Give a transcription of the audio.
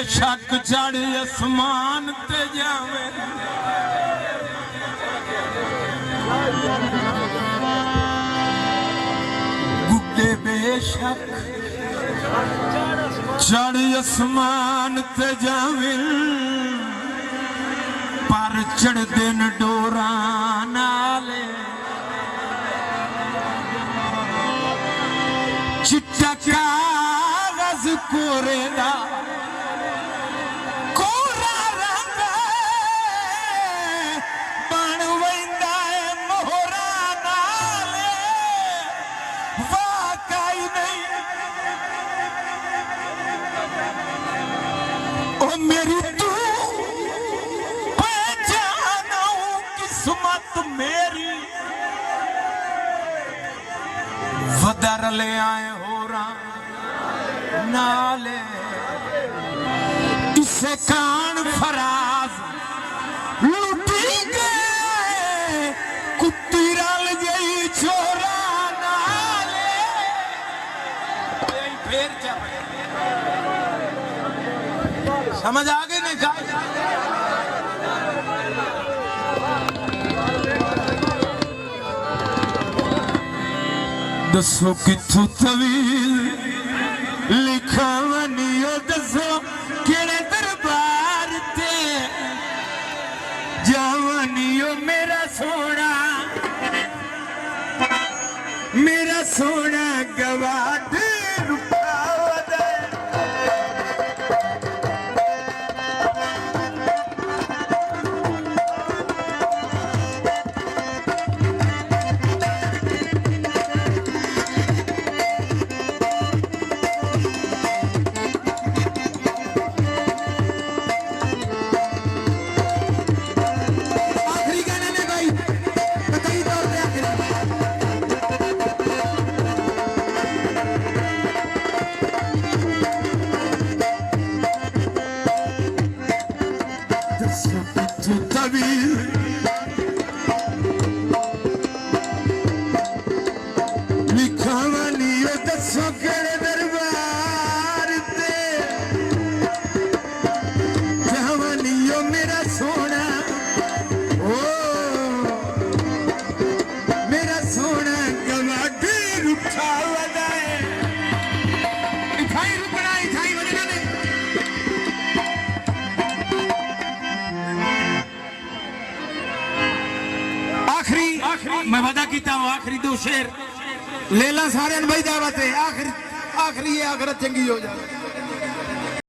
बेशक चढ़ आसमान ते जावे गुड्डे बेशक चढ़ आसमान ते जावे पर चढ़ दिन डोरा नाले चिट्टा कागज कोरेदा कोरा रंग बन वैंदा है मोहरा नाले वाकई नहीं ओ मेरी तू पहचानो किस्मत मेरी वदर ले आए नाले इसे कान फराज लुटी गए कुत्ती रल गई छोरा नाले फिर समझ आ गई नहीं दसो किथों तवील लिखावनियो दसो केड़े दरबार ते जावनियो मेरा सोना गवाद रुपावद लिखावनियो दसो केड़े दरबार ते जावनियो मेरा सोना ओ मेरा सोना गवाठी रुठा वदाए इथाई रुकना इथाई वजना ने आखिरी मैं वादा कीता हूं आखिरी दो शेर लेला सारे भाई दावत है आखिरी ये आखिरत चंगी हो जाए।